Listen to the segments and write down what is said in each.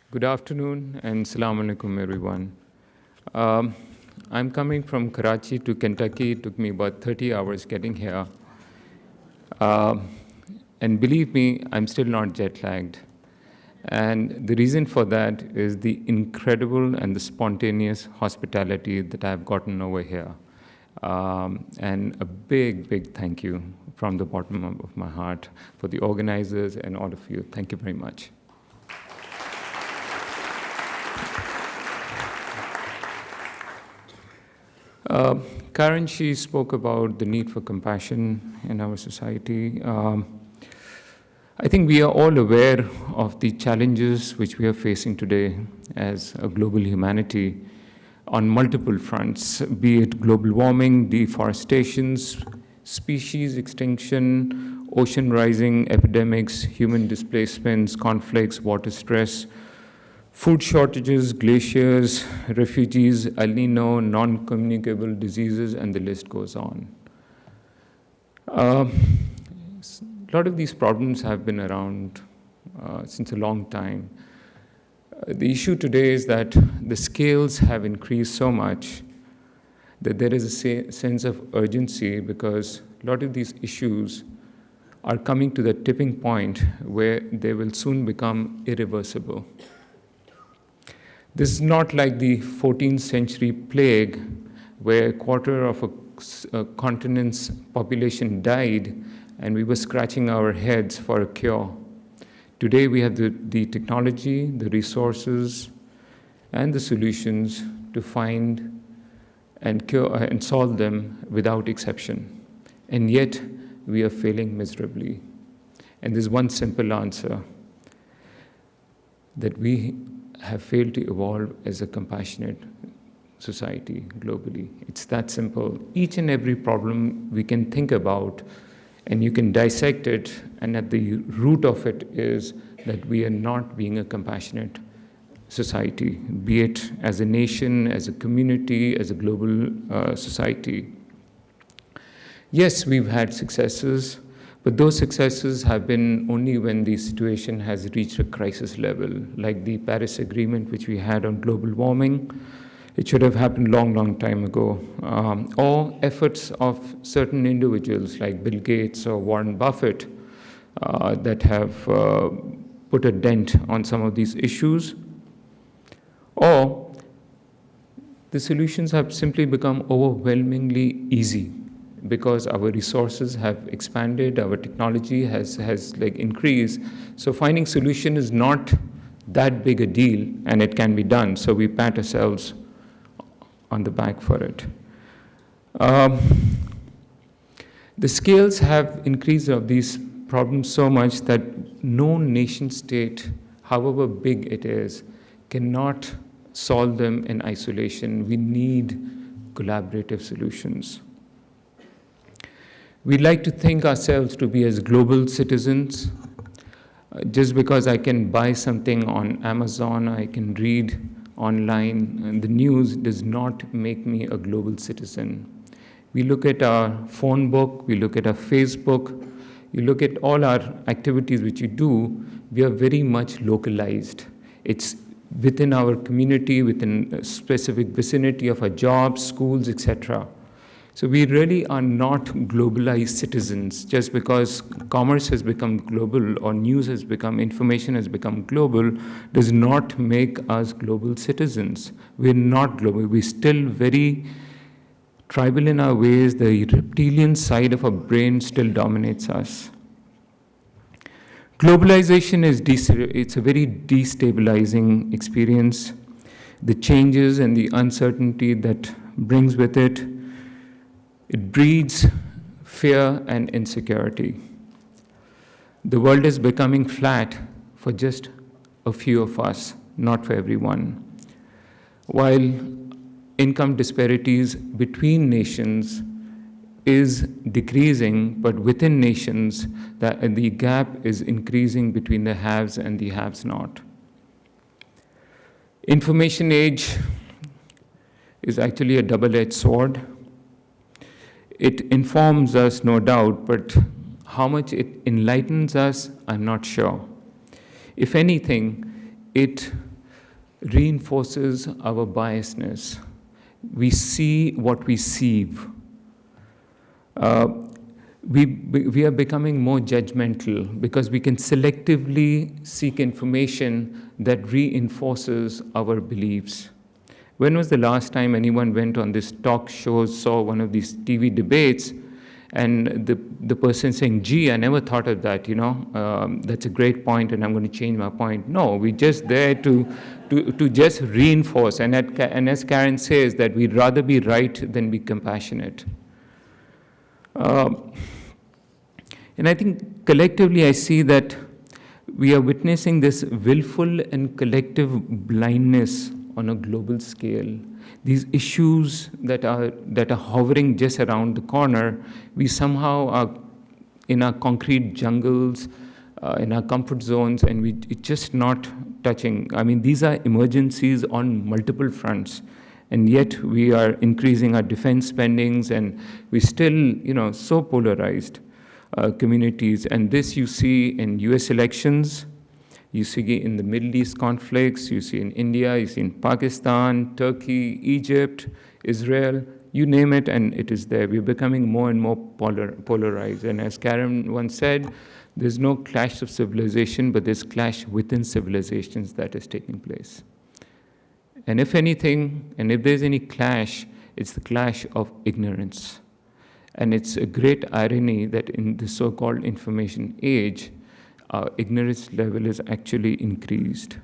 Good afternoon and Assalamu alaikum, everyone. Um, I'm coming from Karachi to Kentucky. It took me about 30 hours getting here. Um, and believe me, I'm still not jet lagged. And the reason for that is the incredible and the spontaneous hospitality that I've gotten over here. And a big, big thank you from the bottom of my heart for the organizers and all of you. Thank you very much. Karen, she spoke about the need for compassion in our society. I think we are all aware of the challenges which we are facing today as a global humanity on multiple fronts, be it global warming, deforestation, species extinction, ocean rising, epidemics, human displacements, conflicts, water stress, food shortages, glaciers, refugees, El Nino, non-communicable diseases, and the list goes on. A lot of these problems have been around since a long time. The issue today is that the scales have increased so much that there is a sense of urgency because a lot of these issues are coming to the tipping point where they will soon become irreversible. This is not like the 14th century plague where a quarter of a continent's population died and we were scratching our heads for a cure. Today we have the technology, the resources, and the solutions to find and cure and solve them without exception. And yet we are failing miserably. And there's one simple answer, that we have failed to evolve as a compassionate society globally. It's that simple. Each and every problem we can think about and you can dissect it, and at the root of it is that we are not being a compassionate society, be it as a nation, as a community, as a global society. Yes, we've had successes, but those successes have been only when the situation has reached a crisis level, like the Paris Agreement, which we had on global warming. It should have happened long time ago. Or efforts of certain individuals like Bill Gates or Warren Buffett that have put a dent on some of these issues. Or the solutions have simply become overwhelmingly easy because our resources have expanded, our technology has increased. So finding solution is not that big a deal, and it can be done. So we pat ourselves on the back for it. The scales have increased of these problems so much that no nation state, however big it is, cannot solve them in isolation. We need collaborative solutions. We like to think ourselves to be as global citizens. Just because I can buy something on Amazon, I can read online, and the news does not make me a global citizen. We look at our phone book, we look at our Facebook, you look at all our activities which we do, we are very much localized. It's within our community, within a specific vicinity of our jobs, schools, etc. So we really are not globalized citizens. Just because commerce has become global or news has become, information has become global, does not make us global citizens. We're not global. We're still very tribal in our ways. The reptilian side of our brain still dominates us. Globalization it's a very destabilizing experience. The changes and the uncertainty that brings with it, it breeds fear and insecurity. The world is becoming flat for just a few of us, not for everyone. While income disparities between nations is decreasing, but within nations, the gap is increasing between the haves and the haves not. Information age is actually a double-edged sword. It informs us, no doubt, but how much it enlightens us, I'm not sure. If anything, it reinforces our biasness. We see what we sieve. We are becoming more judgmental because we can selectively seek information that reinforces our beliefs. When was the last time anyone went on this talk show, saw one of these TV debates, and the person saying, gee, I never thought of that, that's a great point and I'm going to change my point. No, we're just there to just reinforce. And as Karen says, that we'd rather be right than be compassionate. And I think collectively I see that we are witnessing this willful and collective blindness on a global scale. These issues that are hovering just around the corner, we somehow are in our concrete jungles, in our comfort zones, and it's just not touching. I mean, these are emergencies on multiple fronts, and yet we are increasing our defense spendings, and we're still, so polarized communities. And this you see in US elections, you see in the Middle East conflicts, you see in India, you see in Pakistan, Turkey, Egypt, Israel, you name it, and it is there. We're becoming more and more polarized. And as Karen once said, there's no clash of civilization, but there's clash within civilizations that is taking place. And if anything, and if there's any clash, it's the clash of ignorance. And it's a great irony that in the so-called information age, our ignorance level is actually increased.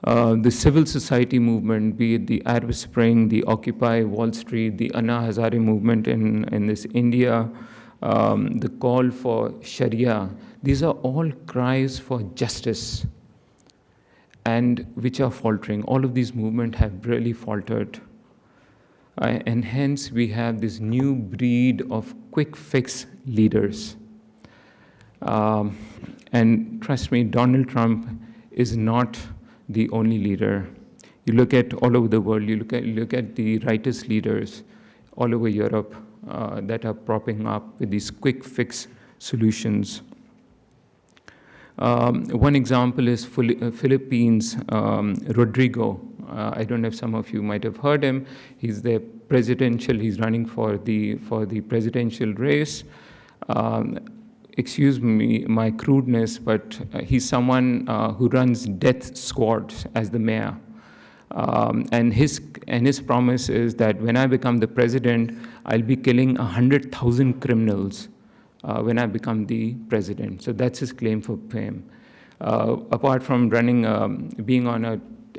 The civil society movement, be it the Arab Spring, the Occupy Wall Street, the Anna Hazare movement in this India, the call for Sharia, these are all cries for justice, and which are faltering. All of these movements have really faltered. And hence we have this new breed of quick fix leaders. And trust me, Donald Trump is not the only leader. You look at all over the world, you look at the rightist leaders all over Europe that are propping up with these quick fix solutions. One example is Philippines, Rodrigo. I don't know if some of you might have heard him. He's he's running for the presidential race. Excuse me, my crudeness, but he's someone who runs death squads as the mayor. And his promise is that when I become the president, I'll be killing 100,000 criminals when I become the president. So that's his claim for fame. Apart from being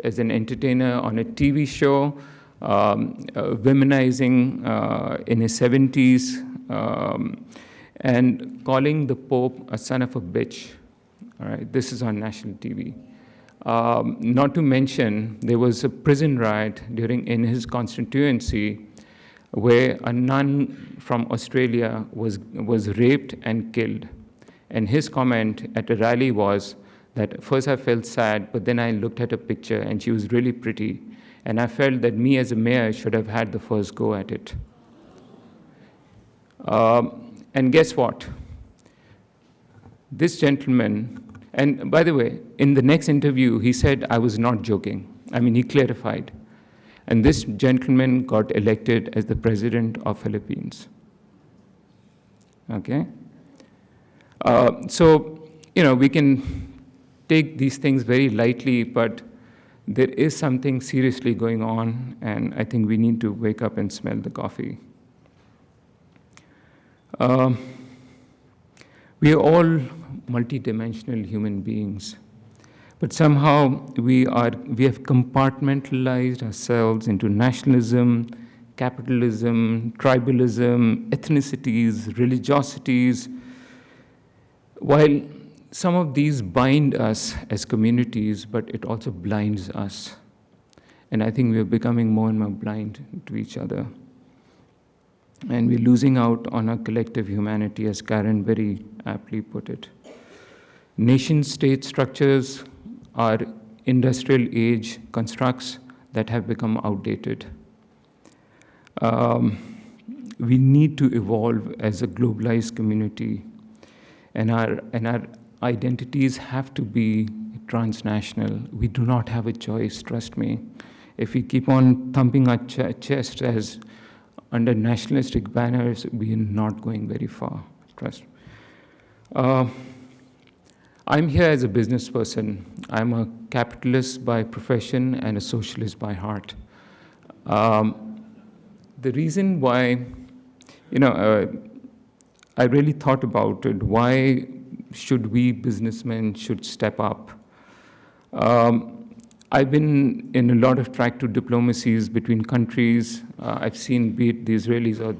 as an entertainer on a TV show, womenizing in his 70s, and calling the Pope a son of a bitch. All right, this is on national TV. Not to mention, there was a prison riot in his constituency where a nun from Australia was raped and killed. And his comment at a rally was that first I felt sad, but then I looked at her picture and she was really pretty. And I felt that me as a mayor should have had the first go at it. And guess what? This gentleman, and by the way, in the next interview, he said I was not joking. I mean, he clarified. And this gentleman got elected as the president of Philippines. Okay? So, we can take these things very lightly, but there is something seriously going on, and I think we need to wake up and smell the coffee. We are all multidimensional human beings, but somehow we have compartmentalized ourselves into nationalism, capitalism, tribalism, ethnicities, religiosities. While some of these bind us as communities, but it also blinds us. And I think we are becoming more and more blind to each other. And we're losing out on our collective humanity, as Karen very aptly put it. Nation-state structures are industrial age constructs that have become outdated. We need to evolve as a globalized community, and our identities have to be transnational. We do not have a choice, trust me. If we keep on thumping our chest as under nationalistic banners, we are not going very far, trust me. I'm here as a business person. I'm a capitalist by profession and a socialist by heart. The reason why, I really thought about it, why should we businessmen should step up? I've been in a lot of track to diplomacies between countries. I've seen, be it the Israelis or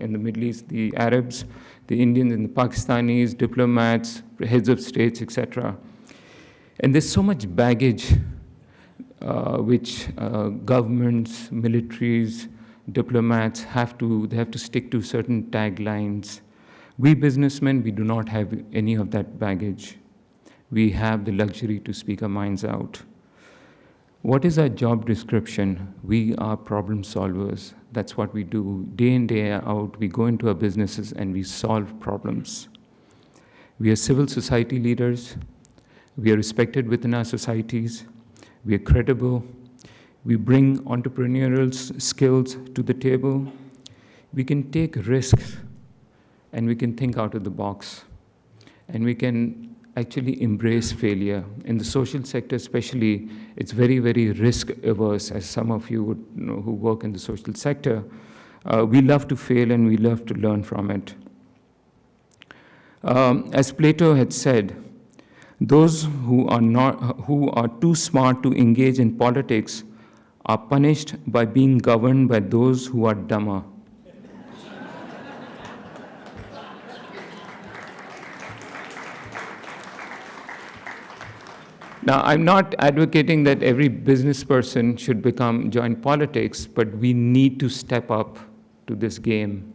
in the Middle East, the Arabs, the Indians and the Pakistanis, diplomats, heads of states, etc. And there's so much baggage which governments, militaries, diplomats they have to stick to certain taglines. We businessmen, we do not have any of that baggage. We have the luxury to speak our minds out. What is our job description? We are problem solvers. That's what we do. Day in, day out, we go into our businesses and we solve problems. We are civil society leaders. We are respected within our societies. We are credible. We bring entrepreneurial skills to the table. We can take risks and we can think out of the box. And we can actually embrace failure. In the social sector especially, it's very, very risk averse, as some of you would know who work in the social sector. We love to fail and we love to learn from it. As Plato had said, those who are too smart to engage in politics are punished by being governed by those who are dumber. Now, I'm not advocating that every business person should join politics, but we need to step up to this game.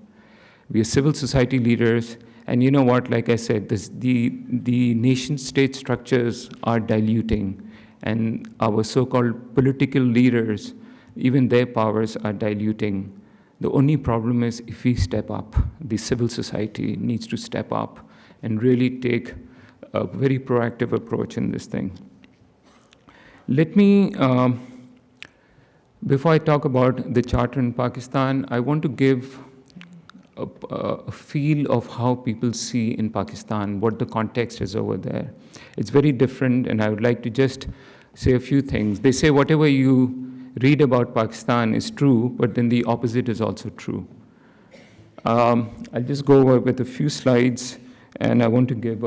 We are civil society leaders, and you know what, like I said, the nation-state structures are diluting, and our so-called political leaders, even their powers are diluting. The only problem is if we step up, the civil society needs to step up and really take a very proactive approach in this thing. Let me, before I talk about the charter in Pakistan, I want to give a feel of how people see in Pakistan, what the context is over there. It's very different, and I would like to just say a few things. They say whatever you read about Pakistan is true, but then the opposite is also true. I'll just go over with a few slides, and I want to give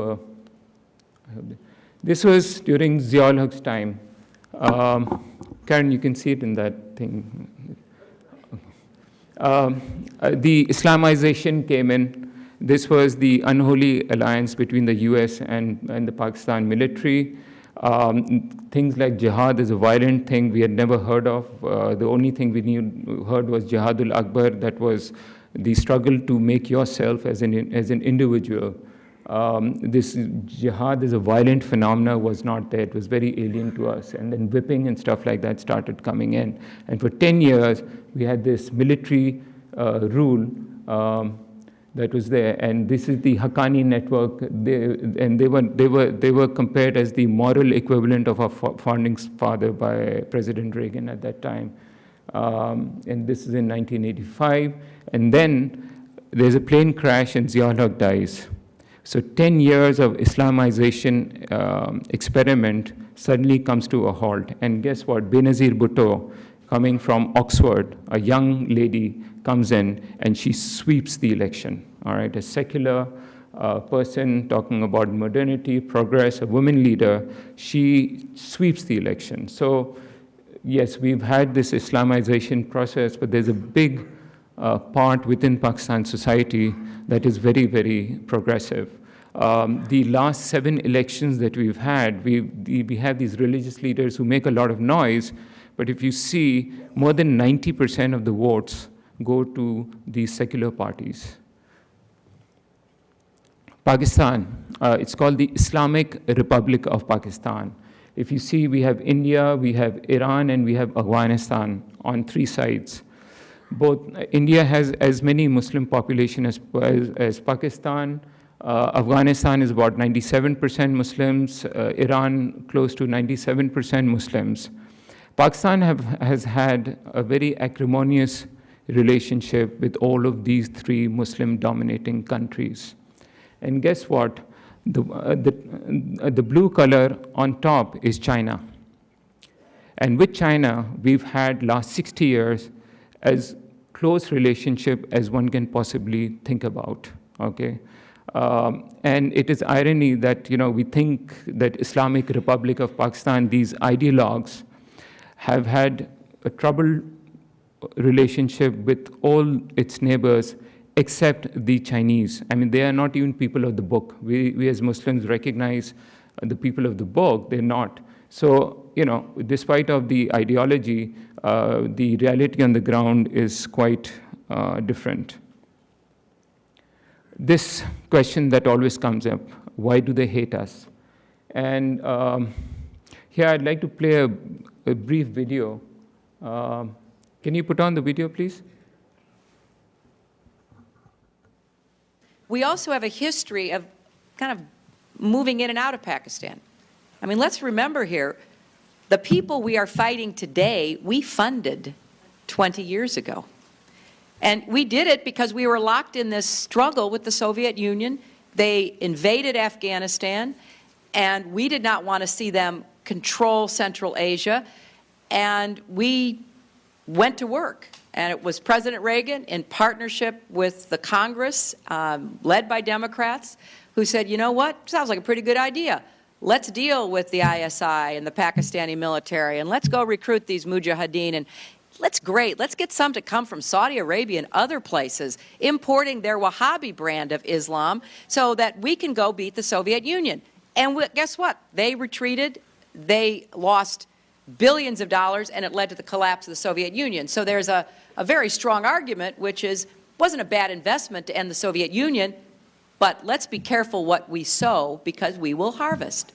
this was during Ziaul Huq's time. Karen, you can see it in that thing. The Islamization came in. This was the unholy alliance between the US and the Pakistan military. Things like jihad is a violent thing we had never heard of. The only thing we heard was Jihadul Akbar, that was the struggle to make yourself as an individual. This jihad as a violent phenomena was not there. It was very alien to us. And then whipping and stuff like that started coming in. And for 10 years, we had this military rule that was there. And this is the Haqqani network. They were compared as the moral equivalent of our founding father by President Reagan at that time. And this is in 1985. And then there's a plane crash and Ziaul Huq dies. So 10 years of Islamization experiment suddenly comes to a halt. And guess what? Benazir Bhutto, coming from Oxford, a young lady, comes in and she sweeps the election. All right, a secular person talking about modernity, progress, a woman leader, she sweeps the election. So yes, we've had this Islamization process, but there's a big part within Pakistan society that is very, very progressive. The last 7 elections that we've had, we have these religious leaders who make a lot of noise, but if you see, more than 90% of the votes go to these secular parties. Pakistan, it's called the Islamic Republic of Pakistan. If you see, we have India, we have Iran, and we have Afghanistan on 3 sides. Both India has as many Muslim population as Pakistan. Afghanistan is about 97% Muslims, Iran close to 97% Muslims. Pakistan has had a very acrimonious relationship with all of these three Muslim-dominating countries. And guess what? The blue color on top is China. And with China, we've had last 60 years as close relationship as one can possibly think about, okay? And it is irony that, we think that Islamic Republic of Pakistan, these ideologues, have had a troubled relationship with all its neighbors except the Chinese. I mean, they are not even people of the book. We as Muslims recognize the people of the book, they're not. So, despite of the ideology, the reality on the ground is quite different. This question that always comes up, why do they hate us? And here I'd like to play a brief video. Can you put on the video, please? We also have a history of kind of moving in and out of Pakistan. I mean, let's remember here, the people we are fighting today, we funded 20 years ago. And we did it because we were locked in this struggle with the Soviet Union. They invaded Afghanistan, and we did not want to see them control Central Asia. And we went to work. And it was President Reagan, in partnership with the Congress, led by Democrats, who said, you know what, sounds like a pretty good idea. Let's deal with the ISI and the Pakistani military, and let's go recruit these mujahideen. And let's get some to come from Saudi Arabia and other places, importing their Wahhabi brand of Islam so that we can go beat the Soviet Union. And guess what? They retreated. They lost billions of dollars, and it led to the collapse of the Soviet Union. So there's a very strong argument, which is, wasn't a bad investment to end the Soviet Union, but let's be careful what we sow because we will harvest.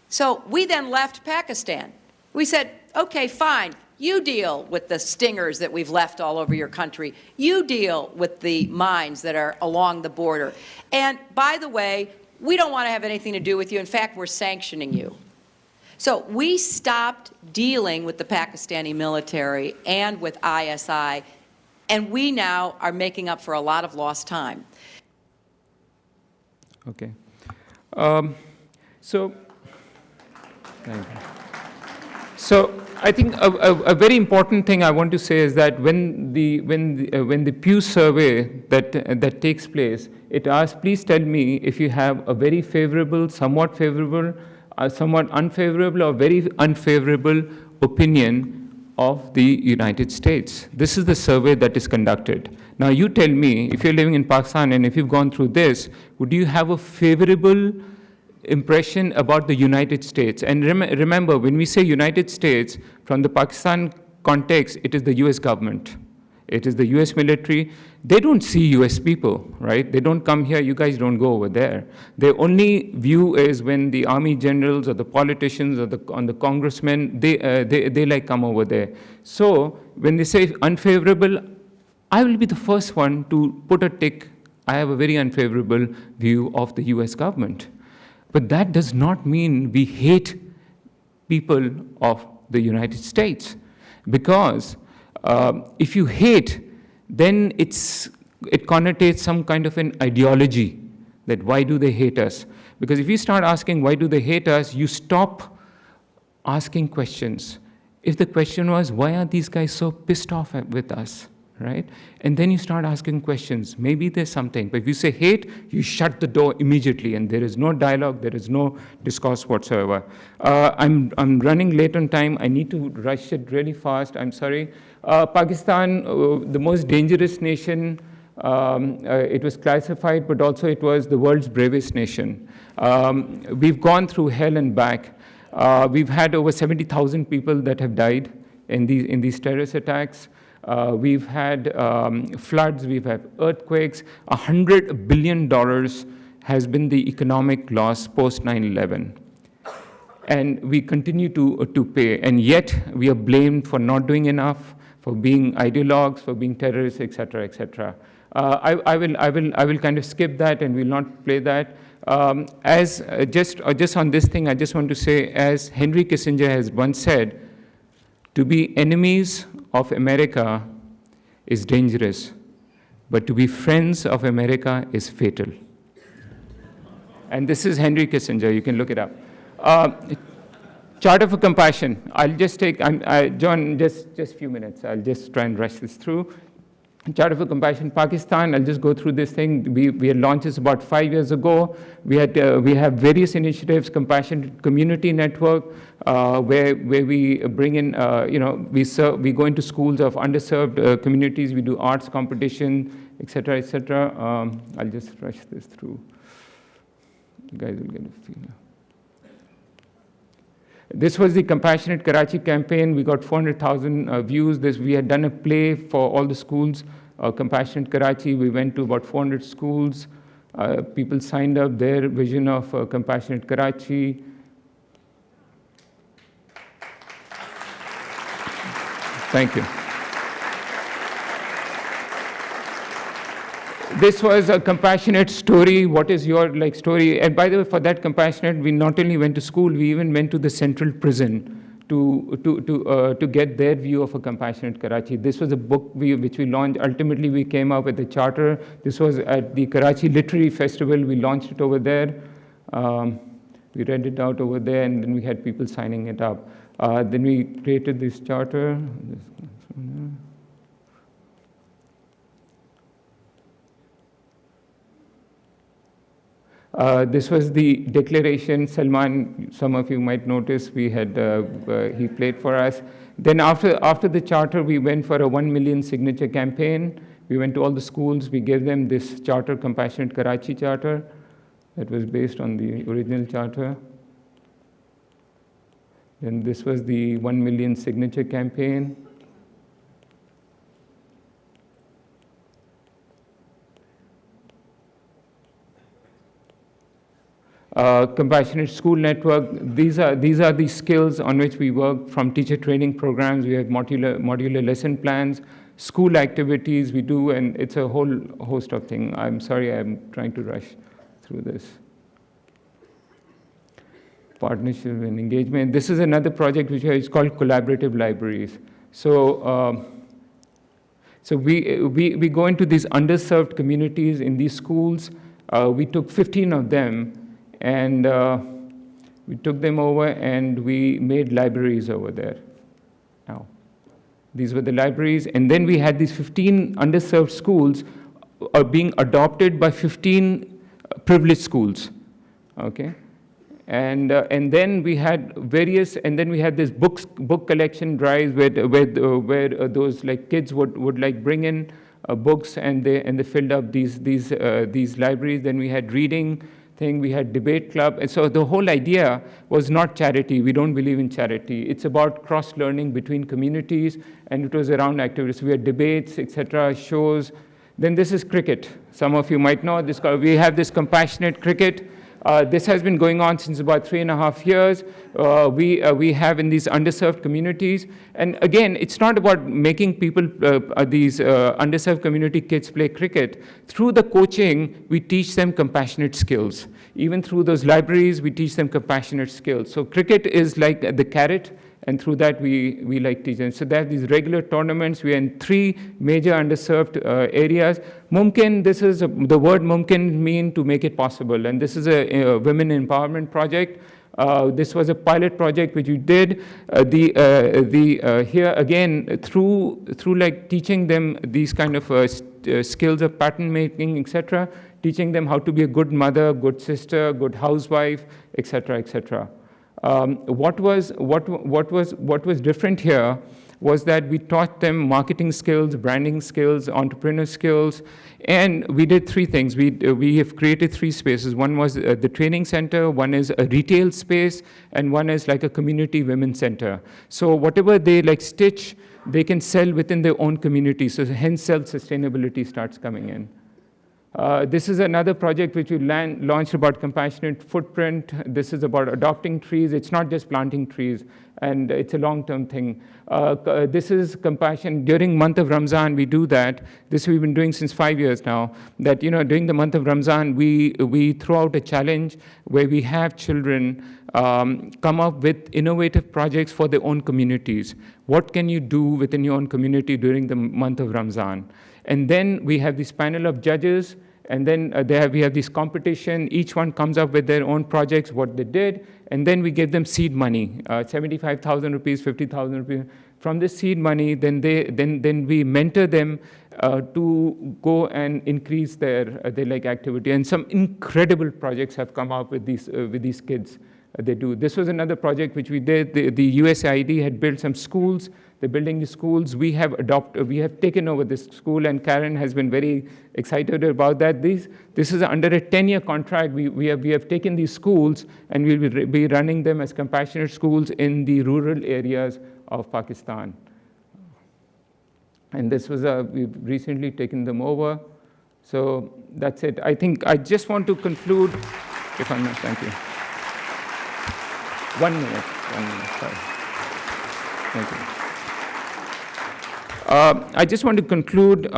So we then left Pakistan. We said, okay, fine, you deal with the stingers that we've left all over your country. You deal with the mines that are along the border. And by the way, we don't want to have anything to do with you. In fact, we're sanctioning you. So we stopped dealing with the Pakistani military and with ISI, and we now are making up for a lot of lost time. Okay. So I think a very important thing I want to say is that when the Pew survey that takes place, it asks, please tell me if you have a very favorable, somewhat unfavorable, or very unfavorable opinion of the United States. This is the survey that is conducted. Now you tell me, if you're living in Pakistan and if you've gone through this, would you have a favorable impression about the United States? And remember, when we say United States, from the Pakistan context, it is the US government. It is the US military. They don't see US people, right? They don't come here, you guys don't go over there. Their only view is when the army generals or the politicians or the congressmen, they like come over there. So when they say unfavorable, I will be the first one to put a tick. I have a very unfavorable view of the US government. But that does not mean we hate people of the United States. Because if you hate, then it connotates some kind of an ideology that why do they hate us? Because if you start asking why do they hate us, you stop asking questions. If the question was, why are these guys so pissed off with us, right? And then you start asking questions. Maybe there's something. But if you say hate, you shut the door immediately, and there is no dialogue, there is no discourse whatsoever. I'm running late on time. I need to rush it really fast. I'm sorry. Pakistan, the most dangerous nation, it was classified, but also it was the world's bravest nation. We've gone through hell and back. We've had over 70,000 people that have died in these terrorist attacks. We've had floods, we've had earthquakes. $100 billion has been the economic loss post 9/11. And we continue to pay, and yet we are blamed for not doing enough, for being ideologues, for being terrorists, et cetera, et cetera. I will kind of skip that and will not play that. Just on this thing, I just want to say, as Henry Kissinger has once said, to be enemies of America is dangerous, but to be friends of America is fatal. And this is Henry Kissinger. You can look it up. Charter for Compassion. I'll just take, John, just a few minutes. I'll just try and rush this through. Charter for Compassion, Pakistan. I'll just go through this thing. We had launched this about 5 years ago. We have various initiatives, Compassion Community Network, where we bring in, we go into schools of underserved communities. We do arts competition, et cetera, et cetera. I'll just rush this through. You guys will get a feel. This was the Compassionate Karachi campaign. We got 400,000 views. We had done a play for all the schools, Compassionate Karachi. We went to about 400 schools. People signed up their vision of Compassionate Karachi. Thank you. This was a compassionate story. What is your story? And by the way, for that compassionate, we not only went to school, we even went to the central prison to get their view of a compassionate Karachi. This was a book which we launched. Ultimately, we came up with a charter. This was at the Karachi Literary Festival. We launched it over there. We read it out over there, and then we had people signing it up. Then we created this charter. This was the declaration. Salman, some of you might notice, he played for us. Then after the charter, we went for a 1 million signature campaign. We went to all the schools. We gave them this charter, Compassionate Karachi Charter, that was based on the original charter. Then this was the 1 million signature campaign. Compassionate School Network. These are the skills on which we work, from teacher training programs. We have modular lesson plans, school activities we do, and it's a whole host of things. I'm sorry, I'm trying to rush through this. Partnership and engagement. This is another project which is called Collaborative Libraries. So we go into these underserved communities in these schools. We took 15 of them, and we took them over and we made libraries over there. Now, these were the libraries. And then we had these 15 underserved schools being adopted by 15 privileged schools, okay? And then we had various, and then we had this book collection drives where those kids would bring in books, and they filled up these libraries. Then we had reading thing, we had debate club. And so the whole idea was not charity. We don't believe in charity. It's about cross-learning between communities, and it was around activities. We had debates, etc., shows. Then this is cricket. Some of you might know this. We have this Compassionate Cricket. This has been going on since about 3.5 years. We have in these underserved communities. And again, it's not about making people, these underserved community kids play cricket. Through the coaching, we teach them compassionate skills. Even through those libraries, we teach them compassionate skills. So cricket is like the carrot, and through that, we teach them. So they have these regular tournaments. We are in 3 major underserved areas. Mumkin, this is the word Mumkin mean to make it possible. And this is a women empowerment project. This was a pilot project which we did. Here again, through teaching them these kind of skills of pattern making, etc., teaching them how to be a good mother, good sister, good housewife, etc., etc. What was different here was that we taught them marketing skills, branding skills, entrepreneur skills, and we did 3 things. We have created 3 spaces. One was the training center, one is a retail space, and one is like a community women's center. So whatever they stitch, they can sell within their own community. So hence self-sustainability starts coming in. This is another project which we launched about compassionate footprint. This is about adopting trees. It's not just planting trees, and it's a long-term thing. This is compassion. During month of Ramzan, we do that. This we've been doing since 5 years now, that during the month of Ramzan, we throw out a challenge where we have children come up with innovative projects for their own communities. What can you do within your own community during the month of Ramzan? And then we have this panel of judges, and then we have this competition. Each one comes up with their own projects, what they did, and then we give them seed money, 75,000 rupees, 50,000 rupees. From this seed money, then we mentor them to go and increase their activity. And some incredible projects have come up with these kids. They do. This was another project which we did. The USAID had built some schools. They're building the schools. We have taken over this school, and Karen has been very excited about that. This is under a 10-year contract. We have taken these schools, and we will be running them as compassionate schools in the rural areas of Pakistan. And this was we've recently taken them over. So that's it. I think I just want to conclude, if I may. Thank you. 1 minute, sorry. Thank you. I just want to conclude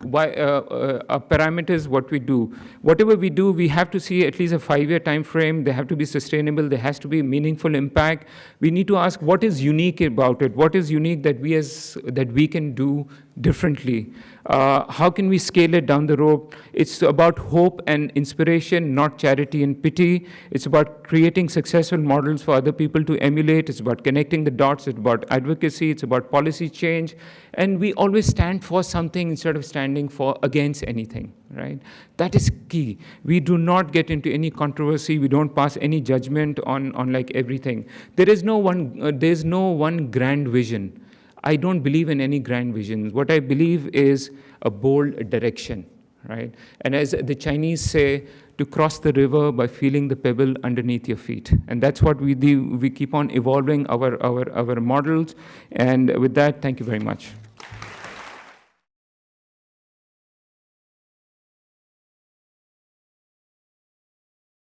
why our parameters, what we do. Whatever we do, we have to see at least a 5-year time frame. They have to be sustainable. There has to be meaningful impact. We need to ask what is unique about it. What is unique that we can do differently? How can we scale it down the road? It's about hope and inspiration, not charity and pity. It's about creating successful models for other people to emulate. It's about connecting the dots. It's about advocacy. It's about policy change. And we always stand for something instead of standing against anything, right? That is key. We do not get into any controversy. We don't pass any judgment on everything. There's no one grand vision. I don't believe in any grand visions. What I believe is a bold direction, right? And as the Chinese say, to cross the river by feeling the pebble underneath your feet. And that's what we do. We keep on evolving our models. And with that, thank you very much.